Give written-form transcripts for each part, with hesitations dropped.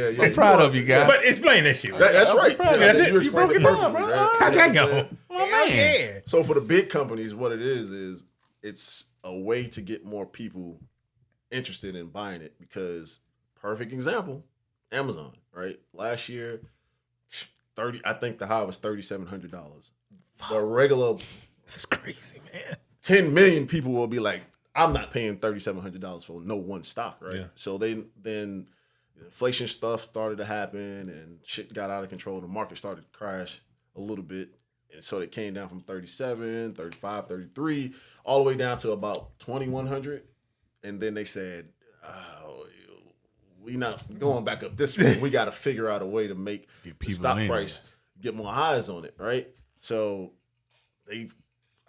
I'm proud of you guys. But explain that shit. That's right. That's it. You broke it down, perfectly, bro. right? Yeah. So for the big companies, what it is it's a way to get more people interested in buying it because perfect example, Amazon, right? Last year, I think the high was $3,700. The regular, That's crazy, man. 10 million people will be like, I'm not paying $3,700 for no one stock, right? Yeah. So then inflation stuff started to happen and shit got out of control. The market started to crash a little bit. And so it came down from 37, 35, 33, all the way down to about 2,100. And then they said, we not going back up this way. We got to figure out a way to make the stock price get more eyes on it, right? So I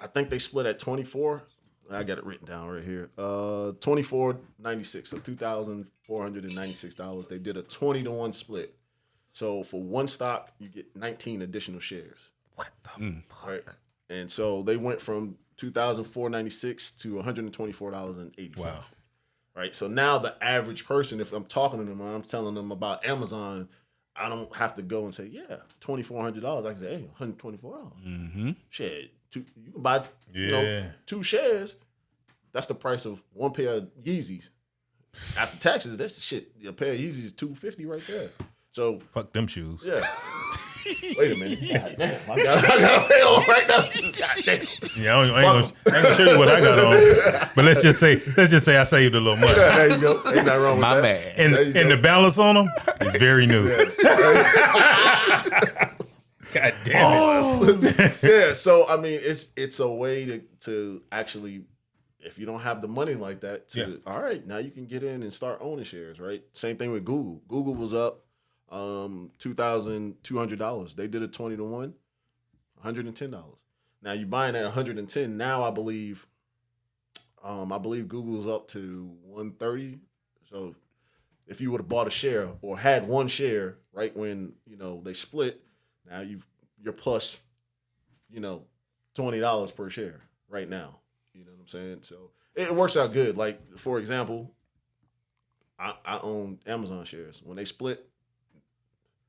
think they split at 24. I got it written down right here. $24.96, so $2,496. They did a 20-to-1 split. So for one stock, you get 19 additional shares. What the fuck? Right? And so they went from $2,496 to $124.80. Wow. Right. So now the average person, if I'm talking to them and I'm telling them about Amazon, I don't have to go and say, yeah, $2,400. I can say, hey, $124. Mm-hmm. Shit, you can buy two shares. That's the price of one pair of Yeezys. After taxes, that's shit. A pair of Yeezys is $250 right there. So fuck them shoes. Yeah. Wait a minute. God damn. I got pay on right now too. God damn. Yeah, I ain't gonna show you what I got on. But let's just say I saved a little money. Yeah, there you go. Ain't nothing wrong with My that. bad. And the balance on them is very new. God damn it. Yeah, so I mean it's a way to actually, if you don't have the money like that, all right, now you can get in and start owning shares, right? Same thing with Google. Google was up $2,200. They did a 20-to-1, $110. Now you buying at 110. Now I believe Google's up to 130. So if you would have bought a share or had one share right when they split, now you're plus $20 per share right now. You know what I'm saying? So it works out good. Like for example, I own Amazon shares. When they split,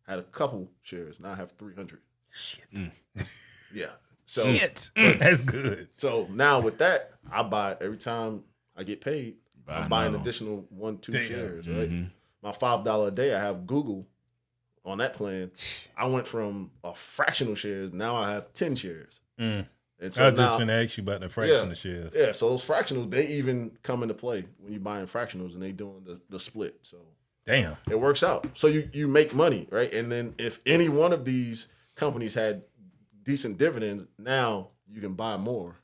had a couple shares. Now I have 300. Shit. Yeah. So shit. That's good. So now with that, I buy every time I get paid. I'm buying additional 1-2 shares. Right. Mm-hmm. My $5 a day. I have Google on that plan. I went from a fractional shares. Now I have 10 shares. Mm. And so I was just going to ask you about the fractional shares. Yeah. So those fractionals, they even come into play when you're buying fractionals and they doing the split. So. Damn. It works out. So you make money, right? And then if any one of these companies had decent dividends, now you can buy more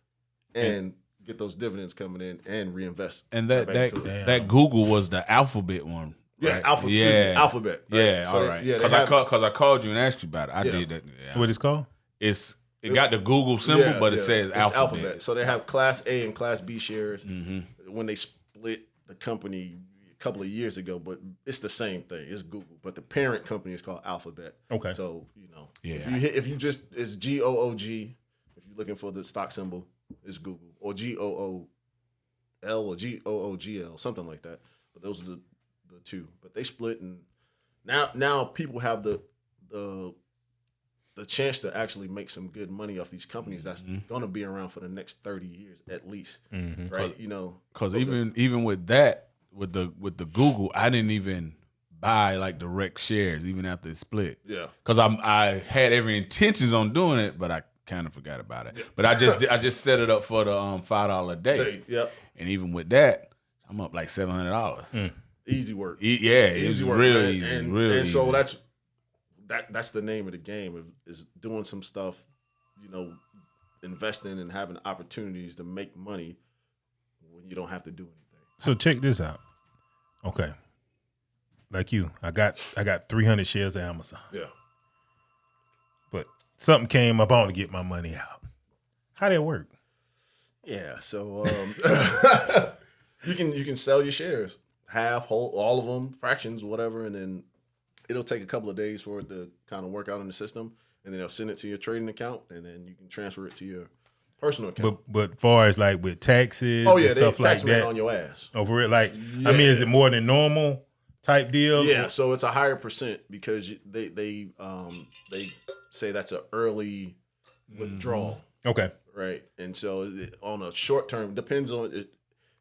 and get those dividends coming in and reinvest. And that Google was the Alphabet one. Yeah, right? Alphabet. Right? Yeah, so all right. Because I called you and asked you about it. I did that. Yeah. What it's called? It got the Google symbol, but it says Alphabet. So they have Class A and Class B shares. Mm-hmm. When they split the company couple of years ago, but it's the same thing. It's Google, but the parent company is called Alphabet. Okay. So if you just it's GOOG. If you're looking for the stock symbol, it's Google or GOOL or GOOGL, something like that. But those are the two. But they split, and now people have the chance to actually make some good money off these companies that's going to be around for the next 30 years at least, right? Because even with that. With the Google, I didn't even buy like direct shares even after it split. Yeah, because I had every intentions on doing it, but I kind of forgot about it. Yeah. But I just set it up for the $5 a day. Yep. And even with that, I'm up like $700. Easy work. Easy work, real easy, real easy. So that's the name of the game is doing some stuff, investing and having opportunities to make money when you don't have to do anything. So check this out. Okay. Like you, I got 300 shares of Amazon. Yeah. But something came up, I want to get my money out. How did it work? Yeah, so you can sell your shares, half, whole, all of them, fractions, whatever, and then it'll take a couple of days for it to kind of work out in the system, and then they'll send it to your trading account, and then you can transfer it to your personal account. But far as like with taxes and stuff like that. On your ass. Oh, for real? Like, I mean, is it more than normal type deal? Yeah, so it's a higher percent because they say that's an early withdrawal. Okay. Right. And so on a short term, depends on it,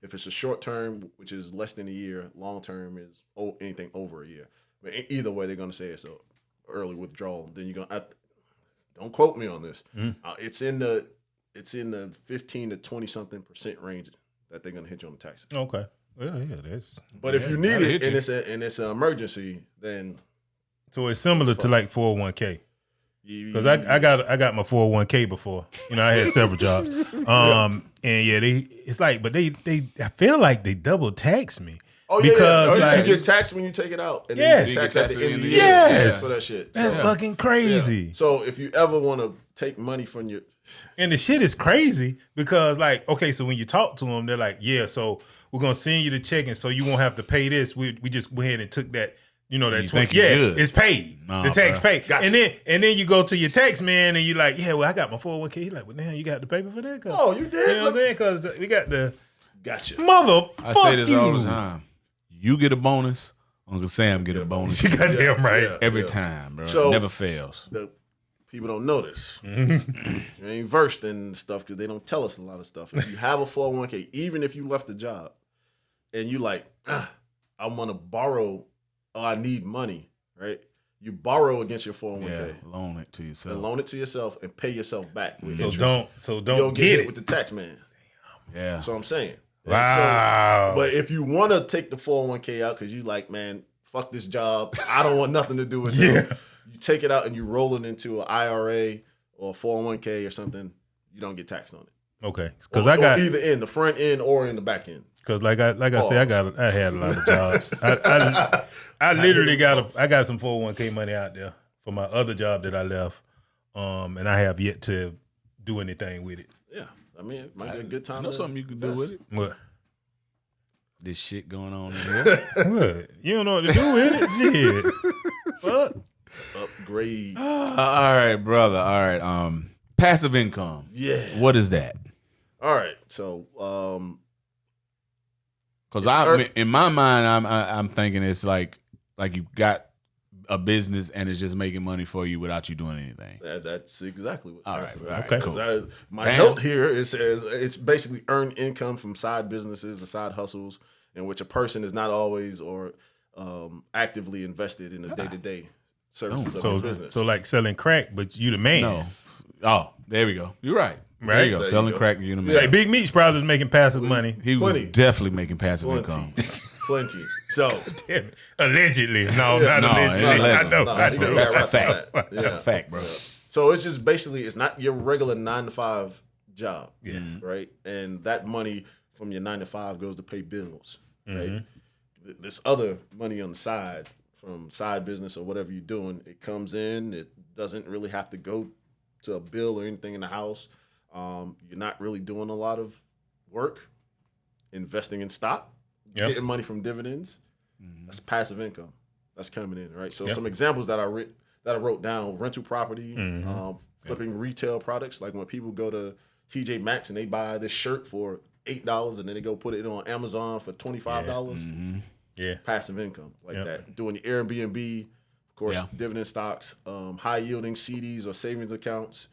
if it's a short term, which is less than a year, long term is anything over a year. But either way, they're going to say it's a early withdrawal. Then you're going to, don't quote me on this. It's in the 15 to 20 something % range that they're going to hit you on the taxes. Okay. Well, yeah, that's. But if you need it and it's an emergency, then. So it's similar to like 401k. Because I got my 401k before. You know, I had several jobs. And yeah, it's like, but they I feel like they double tax me. Oh yeah, because like, you get taxed when you take it out, and then you get taxed at the end of the year. Yes, for that shit. That's fucking crazy. Yeah. So if you ever want to take money from your, and the shit is crazy because like, okay, so when you talk to them, they're like, yeah, so we're gonna send you the check, and so you won't have to pay this. We just went ahead and took that. You know that 20, it's paid. The tax paid. Gotcha. And then you go to your tax man and you like, yeah, well, I got my 401k. He's like, well, damn, you got the paper for that? Oh, you did? You know what I'm saying? Because we got the gotcha. I say this all the time. You get a bonus, Uncle Sam get a bonus. You got damn right. Every time, bro. So, never fails. The people don't know this. You ain't versed in stuff because they don't tell us a lot of stuff. If you have a 401k, even if you left the job and you like, I want to borrow, I need money, right? You borrow against your 401k. Yeah, loan it to yourself. And loan it to yourself and pay yourself back with interest. Don't you don't get hit with the tax man. Yeah. That's what I'm saying. Wow. So, but if you want to take the 401k out because you like, man, fuck this job. I don't want nothing to do with it. You take it out and you roll it into an IRA or a 401k or something. You don't get taxed on it. Okay. Because I got either in the front end or in the back end. Because like I said, I had a lot of jobs. I literally got some 401k money out there for my other job that I left, and I have yet to do anything with it. Yeah, I mean, it might be a good time. You know something you can do with it? What? This shit going on in here. What? You don't know what to do with it? Shit. Fuck. Upgrade. All right, brother. All right. Passive income. Yeah. What is that? All right. So, because in my mind, I'm thinking it's like you got a business and it's just making money for you without you doing anything. That's exactly what. All right, okay. Cool. My note here it says it's basically earned income from side businesses and side hustles in which a person is not always or actively invested in the day-to-day services of the business. So like selling crack, but you the man. No. Oh, there we go. You're right. Right? There you go. Selling crack, you the man. Like Big Meat's probably making passive money. He was definitely making passive income. Plenty. So allegedly. No, not allegedly. I know. That's a fact. That's a fact, bro. So it's just basically it's not your regular 9-to-5 job. Yes. Right? And that money from your 9 to 5 goes to pay bills. Right? This other money on the side from side business or whatever you're doing, it comes in, it doesn't really have to go to a bill or anything in the house. You're not really doing a lot of work, investing in stock, getting money from dividends. That's passive income. That's coming in, right? So some examples that I wrote down: rental property, flipping retail products. Like when people go to TJ Maxx and they buy this shirt for $8 and then they go put it on Amazon for $25. Yeah, passive income like that. Doing the Airbnb, of course, dividend stocks, high yielding CDs or savings accounts.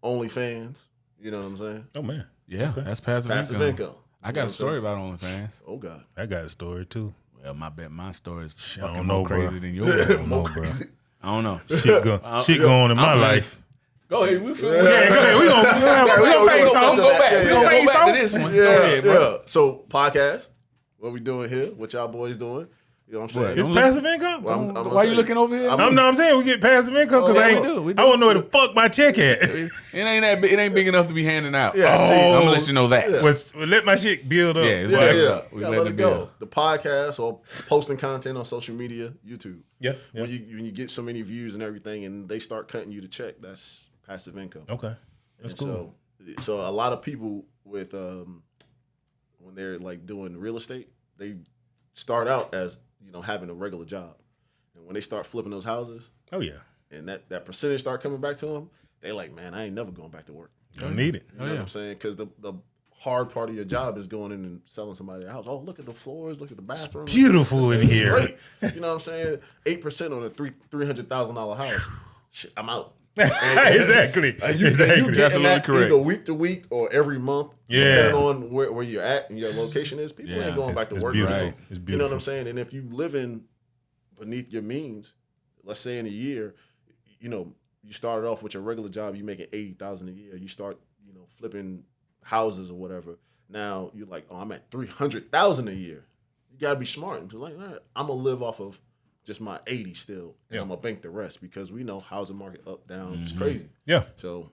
OnlyFans, you know what I'm saying? Oh man, yeah, that's passive income. I got a story about OnlyFans. Oh God, I got a story too. Well, my story is fucking more crazy than yours. I don't know, bro. I don't know. Shit going in my life. Go ahead. Go ahead. We gonna face something. Go back. We gonna go back to this one. Go ahead, bro. Yeah. So podcast, what we doing here? What y'all boys doing? You know what I'm saying? It's passive income. Well, why you looking over here? I'm saying we get passive income because I want to know where the fuck my check at. It ain't big enough to be handing out. Yeah, I'm gonna let you know that. Well, let my shit build up. We let it go. The podcast or posting content on social media, YouTube. Yeah. When you get so many views and everything, and they start cutting you the check, that's passive income. Okay, that's cool. So a lot of people with when they're like doing real estate, they start out as having a regular job, and when they start flipping those houses, and that percentage start coming back to them, they like, man, I ain't never going back to work. Don't need it. You know what I'm saying? Because the hard part of your job is going in and selling somebody a house. Oh, look at the floors, look at the bathroom. It's beautiful in here. Great. You know what I'm saying? 8% on a $300,000 house. Shit, I'm out. Exactly. You getting that either week to week or every month, depending on where you're at and your location is. People ain't going back to work. Beautiful. Right? It's beautiful. You know what I'm saying? And if you live in beneath your means, let's say in a year, you started off with your regular job, you making $80,000 a year. You start, flipping houses or whatever. Now you're like, oh, I'm at $300,000 a year. You gotta be smart and be like, I'm gonna live off of just my 80 still, and I'm gonna bank the rest because we know housing market up down is crazy. Yeah. So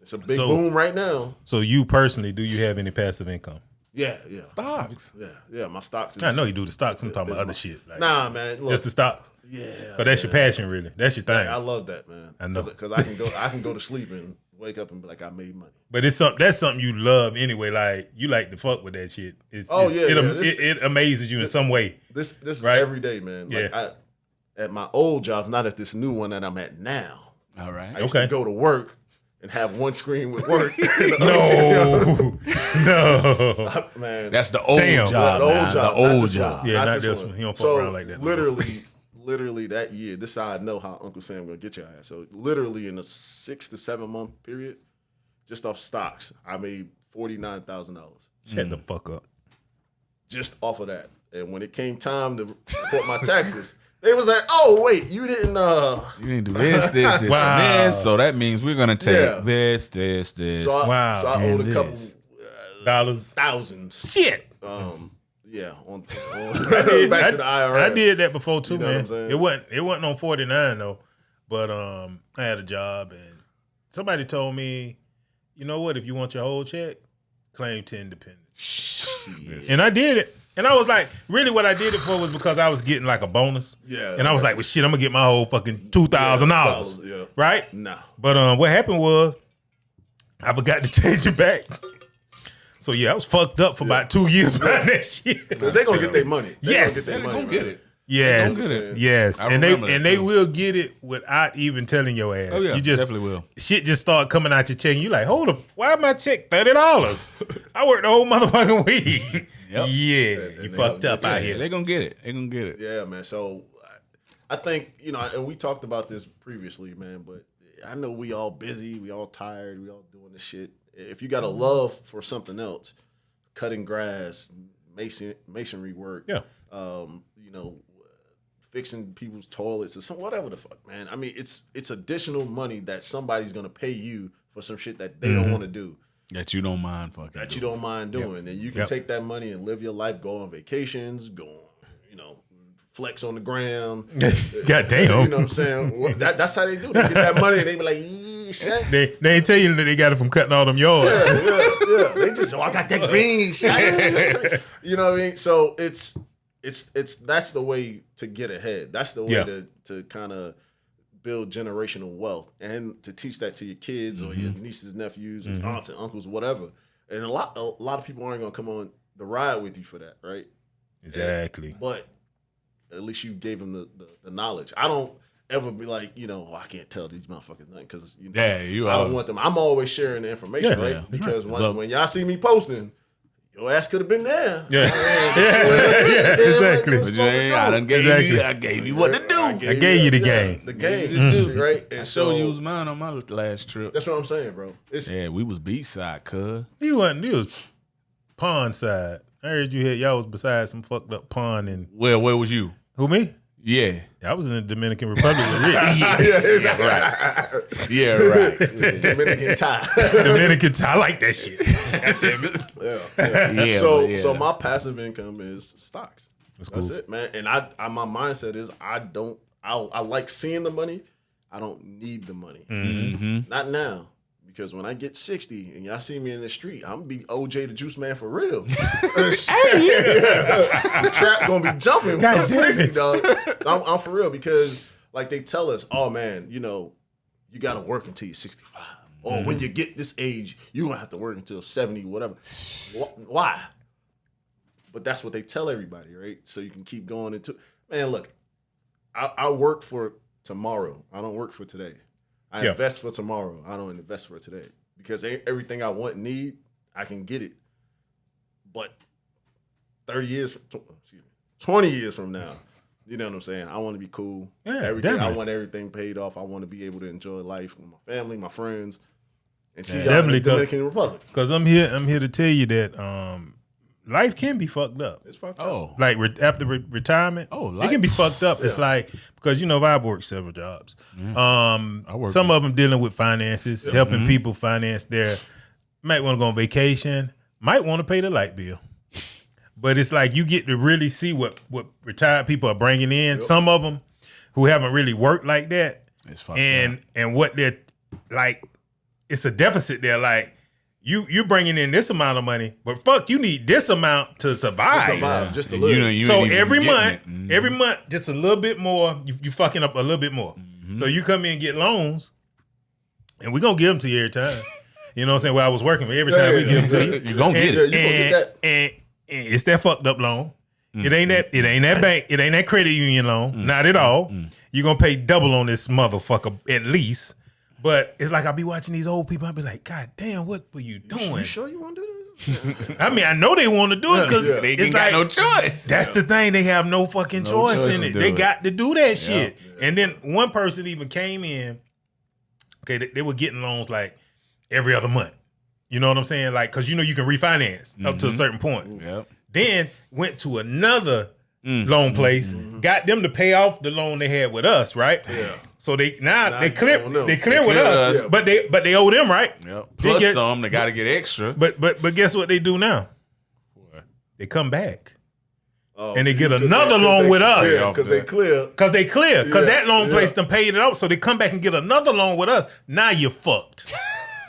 it's a big boom right now. So you personally, do you have any passive income? Yeah. Stocks. Yeah. My stocks. I know you do the stocks. I'm talking about other shit. Like, nah, man. Look, just the stocks. Yeah. But that's your passion, really. That's your thing. I love that, man. I know because I can go to sleep and wake up and be like, I made money. But that's something you love anyway. Like you like to fuck with that shit. It amazes you in some way. This is right? every day, man. Like at my old job, not at this new one that I'm at now. All right. I used to go to work and have one screen with work. No. Man. That's the old job. The old job. The old job. Yeah, not this one. He don't fuck around like that. Literally that year, this is how I know how Uncle Sam gonna get your ass. So literally in a 6 to 7 month period, just off stocks, I made $49,000. Shut the fuck up. Just off of that. And when it came time to report my taxes, they was like, "Oh wait, you didn't do this, wow. this." So that means we're gonna take this. So I owed a couple dollars, thousands. Shit. Yeah, on back to the IRS. I did that before too, you know man. What I'm saying? It wasn't on 49 though, but I had a job and somebody told me, you know what? If you want your whole check, claim to independence. And I did it. And I was like, really what I did it for was because I was getting like a bonus. Yeah. And I was like, well, shit, I'm going to get my whole fucking $2,000. Yeah. Right? Nah. But what happened was I forgot to change it back. So, yeah, I was fucked up for about 2 years behind that shit. Because they're going to get their money. Yes. They're going to get it. Yes, yes, and they will get it without even telling your ass. Oh yeah, you just definitely will. Shit just start coming out your check. And you like, hold up, why my check $30? I worked the whole motherfucking week. Yep. Yeah, you fucked up out here. They're gonna get it. They're gonna get it. Yeah, man. So I think and we talked about this previously, man. But I know we all busy, we all tired, we all doing this shit. If you got a love for something else, cutting grass, masonry work, fixing people's toilets or whatever the fuck, man. I mean, it's additional money that somebody's gonna pay you for some shit that they don't want to do. That you don't mind fucking. That you don't mind doing, and you can take that money and live your life, go on vacations, go on, flex on the gram. God damn. You know what I'm saying? That's how they do. They get that money and they be like, shit. They ain't tell you that they got it from cutting all them yards. Yeah. They just, I got that green shit. You know what I mean? So it's that's the way to get ahead. That's the way to kind of build generational wealth and to teach that to your kids or your nieces, nephews, or aunts and uncles, whatever. And a lot of people aren't gonna come on the ride with you for that, right? Exactly. But at least you gave them the knowledge. I don't ever be like, I can't tell these motherfuckers nothing because I don't want them. I'm always sharing the information, right? Yeah. Because when y'all see me posting, your ass could have been there. Yeah, exactly. But I gave you what to do. I gave you the game. The game, right? And so you was mine on my last trip. That's what I'm saying, bro. We was beachside, cuz. You was pond side. I heard y'all was beside some fucked up pond and. Well, where was you? Who, me? Yeah. I was in the Dominican Republic with Rich. Yeah, right. Dominican tie. Dominican tie. I like that shit. Yeah. So my passive income is stocks. That's it, man. And my mindset is I like seeing the money. I don't need the money. Mm-hmm. Not now. Because when I get 60 and y'all see me in the street, I'm gonna be OJ the Juice Man for real. The trap gonna be jumping when I'm 60, dog. I'm for real because like they tell us, oh man, you gotta work until you're 65. Or when you get this age, you gonna have to work until 70, whatever. Why? But that's what they tell everybody, right? So you can keep going into. Man, look, I work for tomorrow. I don't work for today. I invest for tomorrow. I don't invest for today because everything I want and need, I can get it But 20 years from now, you know what I'm saying? I want to be cool. Yeah, everything. definitely. I want everything paid off. I want to be able to enjoy life with my family, my friends, and see y'all Definitely, in the Dominican Republic. Because I'm here to tell you that life can be fucked up. It's fucked up. Like after retirement, it can be fucked up. It's like, because I've worked several jobs. Some of them dealing with finances, helping people finance their. Might want to go on vacation. Might want to pay the light bill. But it's like you get to really see what retired people are bringing in. Yep. Some of them who haven't really worked like that, and what they're like, it's a deficit there. Like you bringing in this amount of money, but fuck, you need this amount to survive. Just a little. So every month, just a little bit more. You fucking up a little bit more. Mm-hmm. So you come in and get loans, and we're gonna give them to you every time. You know what I'm saying? Well, I was working, but every time we give them to you, you're gonna get it. You gonna get that. And it's that fucked up loan. It ain't that bank. It ain't that credit union loan. Not at all. You're gonna pay double on this motherfucker at least. But it's like I'll be watching these old people. I'll be like, God damn, what were you doing? You sure you want to do this? I mean, I know they want to do it because they ain't got no choice. That's the thing. They have no fucking choice in it. They got to do that shit. Yeah. And then one person even came in. Okay, they were getting loans like every other month. You know what I'm saying? Like, because you can refinance up to a certain point. Yep. Then went to another loan place, got them to pay off the loan they had with us, right? Yeah. So they clear with us, but they owe them, right? Yep. Plus they got to get extra. But guess what they do now? What? They come back. And they get another loan with us. Because they clear. Because that loan place done paid it off. So they come back and get another loan with us. Now you're fucked.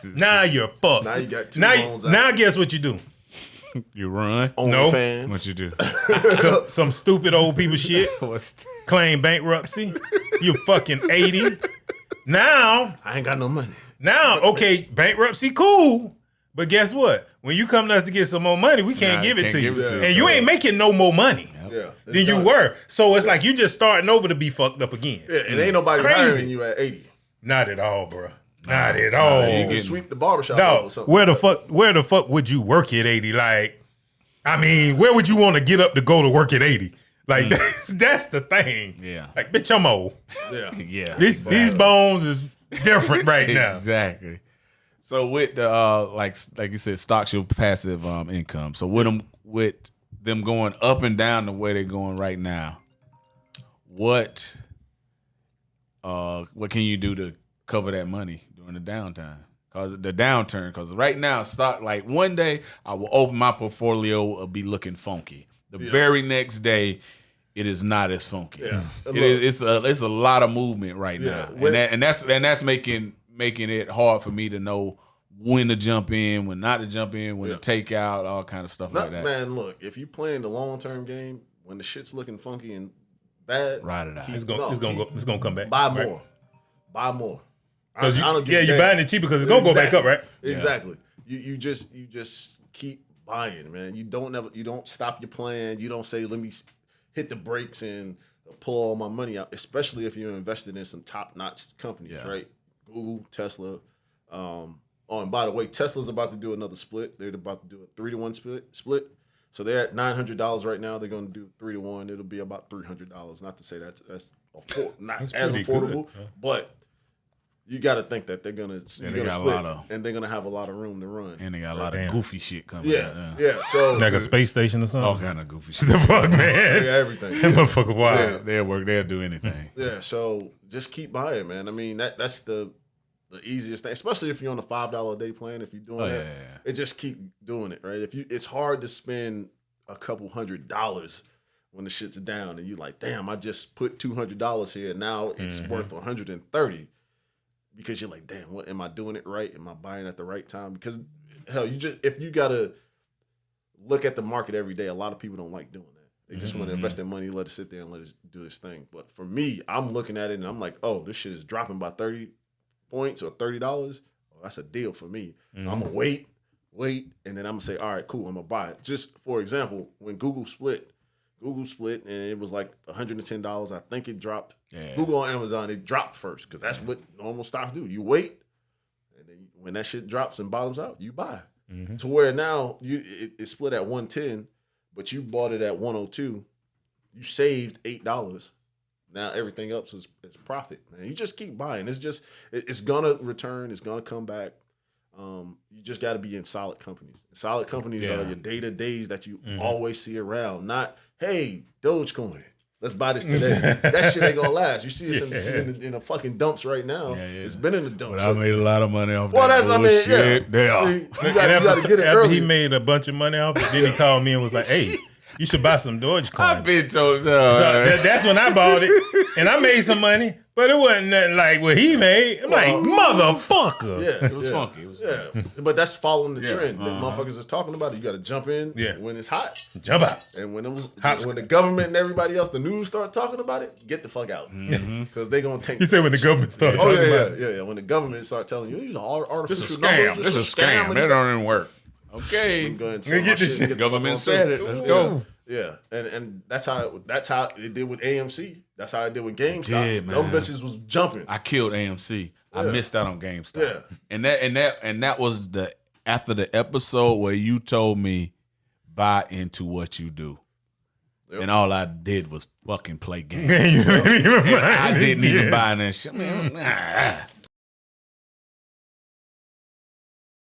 Now you're fucked. Now you got two loans out. Now guess what you do? You run. No. Fans. What you do? some stupid old people shit. Claim bankruptcy. You fucking 80. Now. I ain't got no money. Now, okay, bankruptcy, cool. But guess what? When you come to us to get some more money, we can't give it to you. And you ain't making no more money than you were. So it's like you just starting over to be fucked up again. Yeah, and ain't nobody hiring you at 80. Not at all, bro. Not at all. You can sweep the barbershop up or something. Where the fuck would you work at 80? Like, I mean, where would you want to get up to go to work at 80? Like, that's the thing. Yeah. Like, bitch, I'm old. Yeah. Yeah. These bones is different right now. Exactly. So with the like you said, stocks your passive income. So with them going up and down the way they're going right now, what can you do to cover that money during the downturn? Because right now, stock, like one day I will open my portfolio, will be looking funky. The very next day, it is not as funky. Yeah. It's a lot of movement right now, and that's making it hard for me to know when to jump in, when not to jump in, when to take out, all kind of stuff like that. Man, look, if you playing the long-term game, when the shit's looking funky and bad, ride it out. It's gonna come back. Buy more. Buy more. You're buying it cheaper because it's gonna go back up, right? Exactly. Yeah. You just keep buying, man. You don't stop your plan. You don't say, let me hit the brakes and pull all my money out, especially if you're invested in some top-notch companies, right? Google, Tesla. And by the way, Tesla's about to do another split. They're about to do a 3-to-1 split. So they're at $900 right now. They're going to do 3-to-1. It'll be about $300. Not to say that's not as affordable, but you got to think that they're going to split, and they're going to have a lot of room to run. And they got a lot of goofy shit coming out. Yeah. So like a space station or something? All kind of goofy shit. The fuck, man? Yeah, everything. That motherfucker wild. They'll work. They'll do anything. Yeah, so just keep buying, man. I mean, that's the easiest thing, especially if you're on a $5 a day plan. If you're doing it just keep doing it, right? It's hard to spend a couple $100 when the shit's down, and you're like, damn, I just put $200 here. Now it's worth $130 because you're like, damn, what am I doing it right? Am I buying at the right time? Because hell, if you gotta look at the market every day, a lot of people don't like doing that. They just want to invest their money, let it sit there and let it do its thing. But for me, I'm looking at it and I'm like, oh, this shit is dropping by 30 points or $30, oh, that's a deal for me. I'm gonna wait, and then I'm gonna say, all right, cool, I'm gonna buy it. Just for example, when Google split and it was like $110. I think it dropped. Google on Amazon, it dropped first because that's what normal stocks do. You wait, and then when that shit drops and bottoms out, you buy. to where now it split at 110, but you bought it at 102. You saved $8. Now everything else is profit, man. You just keep buying. It's gonna return. It's gonna come back. You just got to be in solid companies. Solid companies are your day-to-days that you always see around. Not, hey, Dogecoin, let's buy this today. That shit ain't gonna last. You see this in the fucking dumps right now. Yeah. It's been in the dumps. But I made a lot of money off well, that. Well, that's See, you got to get it early. He made a bunch of money off it. Then he called me and was like, hey, you should buy some Dogecoin. I've been told that's when I bought it. And I made some money, but it wasn't nothing like what he made. I'm like, motherfucker. Yeah, it was funky. It was funky. But that's following the trend. That motherfuckers is talking about it. You got to jump in when it's hot. Jump out. And when the government and everybody else, the news start talking about it, get the fuck out. Because they're going to take. You said when the government started talking about it. Yeah. When the government start telling you, these are artificial this is a scam. numbers. This is a scam. That don't even work. Okay. Get this shit. The government said it. Let's go. Yeah, and that's how it did with AMC. That's how it did with GameStop. Them bitches was jumping. I killed AMC. I missed out on GameStop. Yeah, and that was after the episode where you told me buy into what you do. Yep. And all I did was fucking play games. I didn't even buy that shit.